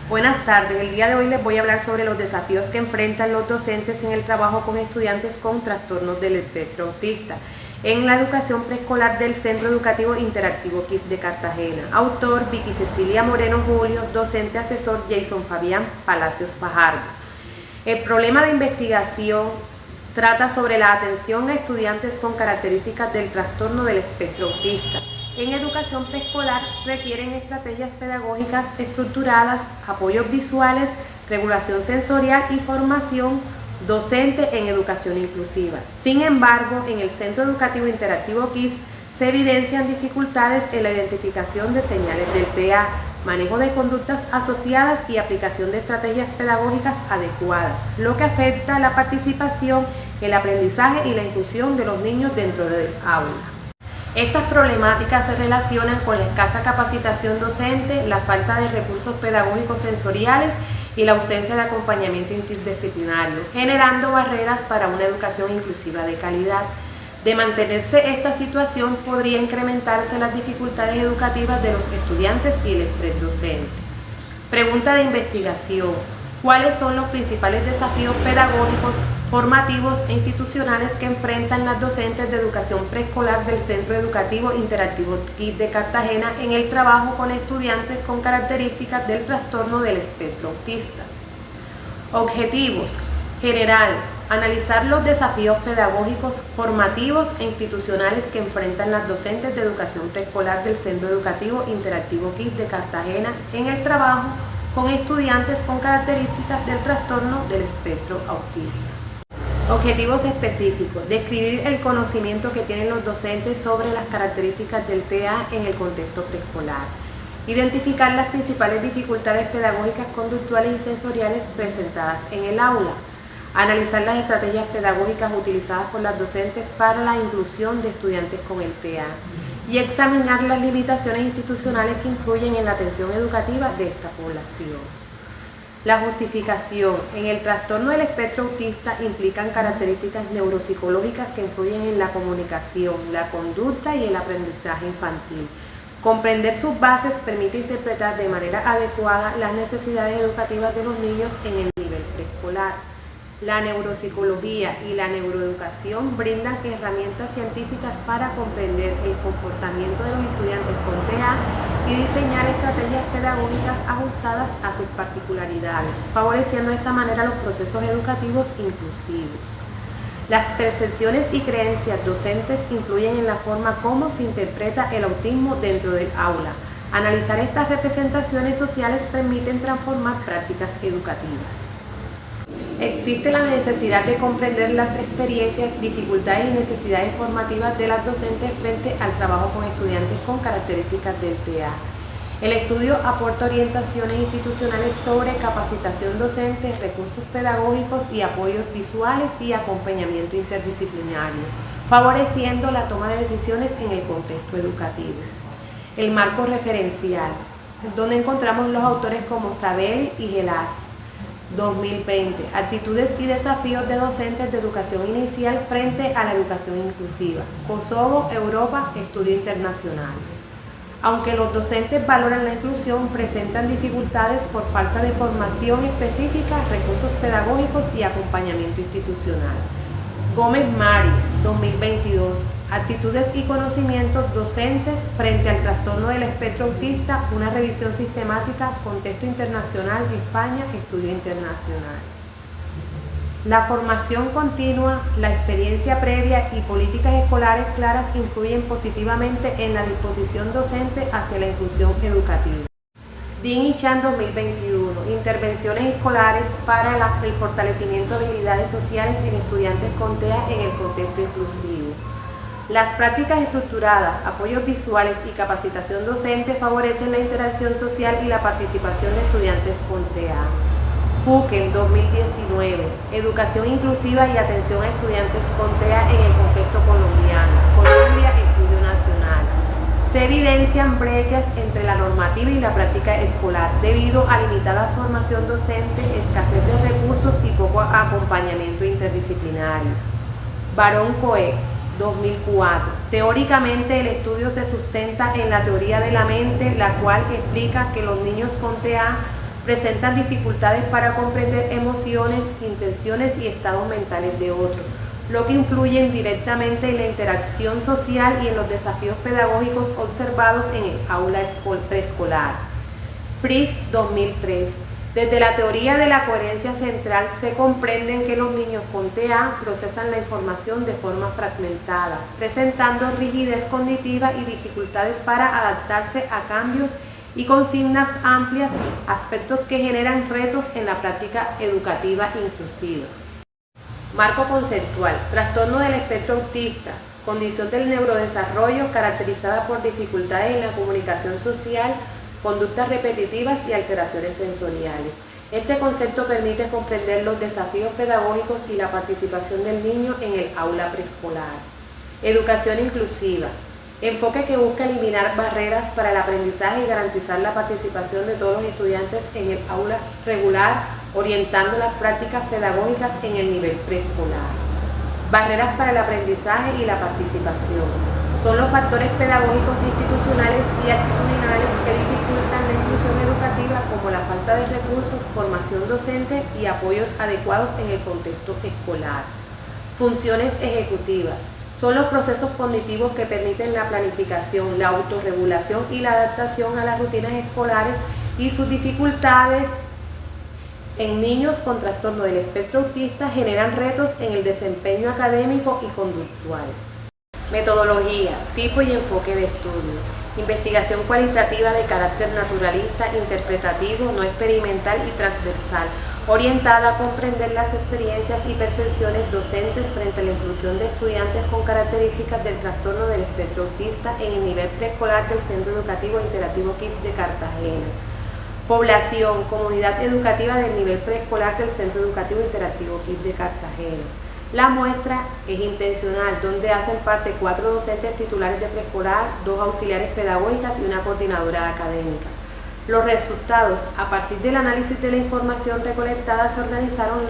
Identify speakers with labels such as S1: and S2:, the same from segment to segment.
S1: Buenas tardes, el día de hoy les voy a hablar sobre los desafíos que enfrentan los docentes en el trabajo con estudiantes con trastornos del espectro autista en la educación preescolar del Centro Educativo Interactivo KISS de Cartagena. Autor Vicky Cecilia Moreno Julio, docente asesor Jason Fabián Palacios Fajardo. El problema de investigación trata sobre la atención a estudiantes con características del trastorno del espectro autista. En educación preescolar requieren estrategias pedagógicas estructuradas, apoyos visuales, regulación sensorial y formación docente en educación inclusiva. Sin embargo, en el Centro Educativo Interactivo KISS se evidencian dificultades en la identificación de señales del TEA, manejo de conductas asociadas y aplicación de estrategias pedagógicas adecuadas, lo que afecta la participación, el aprendizaje y la inclusión de los niños dentro del aula. Estas problemáticas se relacionan con la escasa capacitación docente, la falta de recursos pedagógicos sensoriales y la ausencia de acompañamiento interdisciplinario, generando barreras para una educación inclusiva de calidad. De mantenerse esta situación, podría incrementarse las dificultades educativas de los estudiantes y el estrés docente. Pregunta de investigación: ¿cuáles son los principales desafíos pedagógicos, formativos e institucionales que enfrentan las docentes de educación preescolar del Centro Educativo Interactivo KISS de Cartagena en el trabajo con estudiantes con características del trastorno del espectro autista? Objetivos: general, analizar los desafíos pedagógicos, formativos e institucionales que enfrentan las docentes de educación preescolar del Centro Educativo Interactivo KISS de Cartagena en el trabajo con estudiantes con características del trastorno del espectro autista. Objetivos específicos: describir el conocimiento que tienen los docentes sobre las características del TEA en el contexto preescolar. Identificar las principales dificultades pedagógicas, conductuales y sensoriales presentadas en el aula. Analizar las estrategias pedagógicas utilizadas por las docentes para la inclusión de estudiantes con el TEA. Y examinar las limitaciones institucionales que influyen en la atención educativa de esta población. La justificación: en el trastorno del espectro autista implican características neuropsicológicas que influyen en la comunicación, la conducta y el aprendizaje infantil. Comprender sus bases permite interpretar de manera adecuada las necesidades educativas de los niños en el nivel preescolar. La neuropsicología y la neuroeducación brindan herramientas científicas para comprender el comportamiento de los estudiantes con TEA y diseñar estrategias pedagógicas ajustadas a sus particularidades, favoreciendo de esta manera los procesos educativos inclusivos. Las percepciones y creencias docentes influyen en la forma como se interpreta el autismo dentro del aula. Analizar estas representaciones sociales permiten transformar prácticas educativas. Existe la necesidad de comprender las experiencias, dificultades y necesidades formativas de las docentes frente al trabajo con estudiantes con características del TEA. El estudio aporta orientaciones institucionales sobre capacitación docente, recursos pedagógicos y apoyos visuales y acompañamiento interdisciplinario, favoreciendo la toma de decisiones en el contexto educativo. El marco referencial, donde encontramos los autores como Sabelli y Gelas. 2020. Actitudes y desafíos de docentes de educación inicial frente a la educación inclusiva. Kosovo, Europa, estudio internacional. Aunque los docentes valoran la inclusión, presentan dificultades por falta de formación específica, recursos pedagógicos y acompañamiento institucional. Gómez Mari, 2022. Actitudes y conocimientos docentes frente al trastorno del espectro autista, una revisión sistemática, contexto internacional, España, estudio internacional. La formación continua, la experiencia previa y políticas escolares claras influyen positivamente en la disposición docente hacia la inclusión educativa. Dean y Chan, 2021. Intervenciones escolares para el fortalecimiento de habilidades sociales en estudiantes con TEA en el contexto inclusivo. Las prácticas estructuradas, apoyos visuales y capacitación docente favorecen la interacción social y la participación de estudiantes con TEA. Fuken, 2019. Educación inclusiva y atención a estudiantes con TEA en el contexto colombiano. Colombia, estudio nacional. Se evidencian brechas entre la normativa y la práctica escolar debido a limitada formación docente, escasez de recursos y poco acompañamiento interdisciplinario. Barón Coe, 2004. Teóricamente, el estudio se sustenta en la teoría de la mente, la cual explica que los niños con TEA presentan dificultades para comprender emociones, intenciones y estados mentales de otros, lo que influye directamente en la interacción social y en los desafíos pedagógicos observados en el aula preescolar. Fritz, 2003. Desde la teoría de la coherencia central se comprenden que los niños con TEA procesan la información de forma fragmentada, presentando rigidez cognitiva y dificultades para adaptarse a cambios y consignas amplias, aspectos que generan retos en la práctica educativa inclusiva. Marco conceptual: trastorno del espectro autista, condición del neurodesarrollo caracterizada por dificultades en la comunicación social, conductas repetitivas y alteraciones sensoriales. Este concepto permite comprender los desafíos pedagógicos y la participación del niño en el aula preescolar. Educación inclusiva: enfoque que busca eliminar barreras para el aprendizaje y garantizar la participación de todos los estudiantes en el aula regular, orientando las prácticas pedagógicas en el nivel preescolar. Barreras para el aprendizaje y la participación: son los factores pedagógicos, institucionales y actitudinales que dificultan la inclusión educativa, como la falta de recursos, formación docente y apoyos adecuados en el contexto escolar. Funciones ejecutivas: son los procesos cognitivos que permiten la planificación, la autorregulación y la adaptación a las rutinas escolares, y sus dificultades en niños con trastorno del espectro autista generan retos en el desempeño académico y conductual. Metodología, tipo y enfoque de estudio: investigación cualitativa de carácter naturalista, interpretativo, no experimental y transversal, orientada a comprender las experiencias y percepciones docentes frente a la inclusión de estudiantes con características del trastorno del espectro autista en el nivel preescolar del Centro Educativo Interactivo KISS de Cartagena. Población, comunidad educativa del nivel preescolar del Centro Educativo Interactivo KISS de Cartagena. La muestra es intencional, donde hacen parte 4 docentes titulares de preescolar, 2 auxiliares pedagógicas y una coordinadora académica. Los resultados: a partir del análisis de la información recolectada se organizaron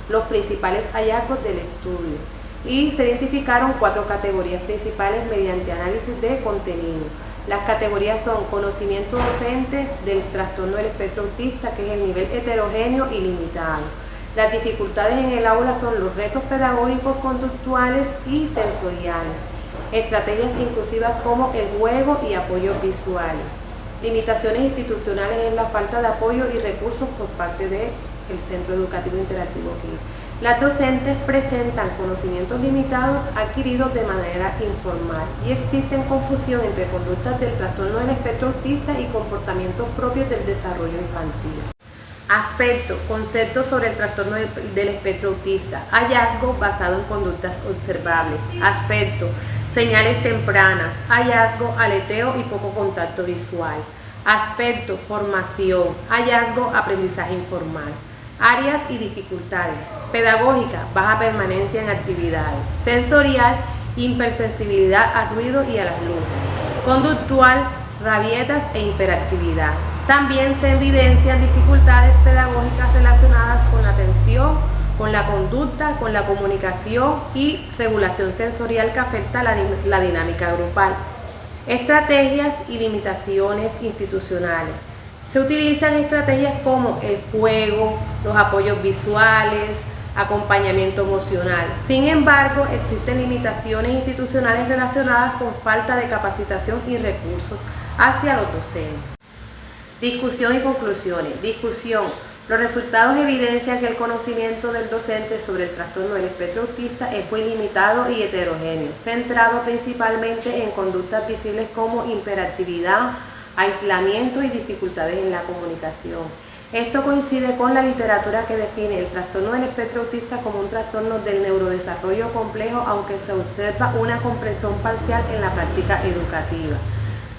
S1: los principales hallazgos del estudio y se identificaron 4 categorías principales mediante análisis de contenido. Las categorías son: conocimiento docente del trastorno del espectro autista, que es el nivel heterogéneo y limitado. Las dificultades en el aula son los retos pedagógicos, conductuales y sensoriales. Estrategias inclusivas como el juego y apoyos visuales. Limitaciones institucionales en la falta de apoyo y recursos por parte del Centro Educativo Interactivo KISS. Las docentes presentan conocimientos limitados adquiridos de manera informal y existen confusión entre conductas del trastorno del espectro autista y comportamientos propios del desarrollo infantil. Aspecto: conceptos sobre el trastorno del espectro autista. Hallazgo basado en conductas observables. Aspecto: señales tempranas. Hallazgo: aleteo y poco contacto visual. Aspecto: formación. Hallazgo: aprendizaje informal. Áreas y dificultades: pedagógica, baja permanencia en actividades. Sensorial, hipersensibilidad al ruido y a las luces. Conductual, rabietas e hiperactividad. También se evidencian dificultades pedagógicas relacionadas con la atención, con la conducta, con la comunicación y regulación sensorial que afecta la dinámica grupal. Estrategias y limitaciones institucionales: se utilizan estrategias como el juego, los apoyos visuales, acompañamiento emocional. Sin embargo, existen limitaciones institucionales relacionadas con falta de capacitación y recursos hacia los docentes. Discusión y conclusiones. Discusión: los resultados evidencian que el conocimiento del docente sobre el trastorno del espectro autista es muy limitado y heterogéneo, centrado principalmente en conductas visibles como hiperactividad, aislamiento y dificultades en la comunicación. Esto coincide con la literatura que define el trastorno del espectro autista como un trastorno del neurodesarrollo complejo, aunque se observa una comprensión parcial en la práctica educativa.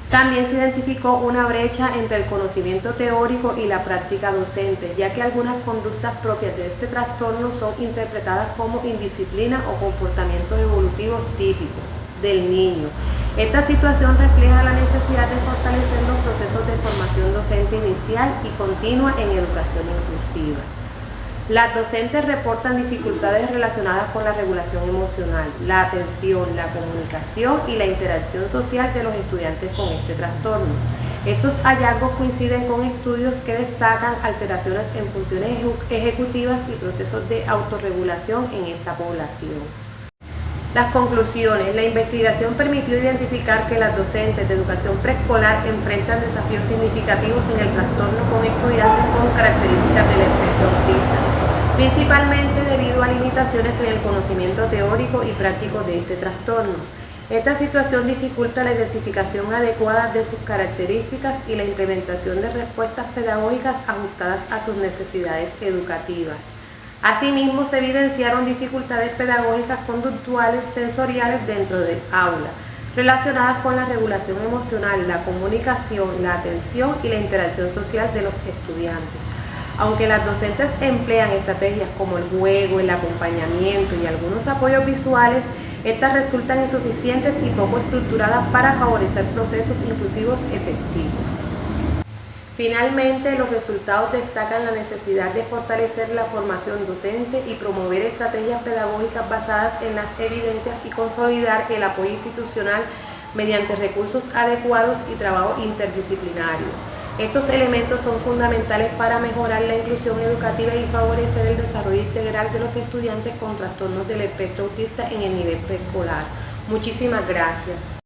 S1: También se identificó una brecha entre el conocimiento teórico y la práctica docente, ya que algunas conductas propias de este trastorno son interpretadas como indisciplina o comportamientos evolutivos típicos del niño. Esta situación refleja la necesidad de fortalecer los procesos de formación docente inicial y continua en educación inclusiva. Las docentes reportan dificultades relacionadas con la regulación emocional, la atención, la comunicación y la interacción social de los estudiantes con este trastorno. Estos hallazgos coinciden con estudios que destacan alteraciones en funciones ejecutivas y procesos de autorregulación en esta población. Las conclusiones. La investigación permitió identificar que las docentes de educación preescolar enfrentan desafíos significativos en el trastorno con estudiantes con características del espectro autista, principalmente debido a limitaciones en el conocimiento teórico y práctico de este trastorno. Esta situación dificulta la identificación adecuada de sus características y la implementación de respuestas pedagógicas ajustadas a sus necesidades educativas. Asimismo, se evidenciaron dificultades pedagógicas conductuales sensoriales dentro del aula, relacionadas con la regulación emocional, la comunicación, la atención y la interacción social de los estudiantes. Aunque las docentes emplean estrategias como el juego, el acompañamiento y algunos apoyos visuales, estas resultan insuficientes y poco estructuradas para favorecer procesos inclusivos efectivos. Finalmente, los resultados destacan la necesidad de fortalecer la formación docente y promover estrategias pedagógicas basadas en las evidencias y consolidar el apoyo institucional mediante recursos adecuados y trabajo interdisciplinario. Estos elementos son fundamentales para mejorar la inclusión educativa y favorecer el desarrollo integral de los estudiantes con trastornos del espectro autista en el nivel preescolar. Muchísimas gracias.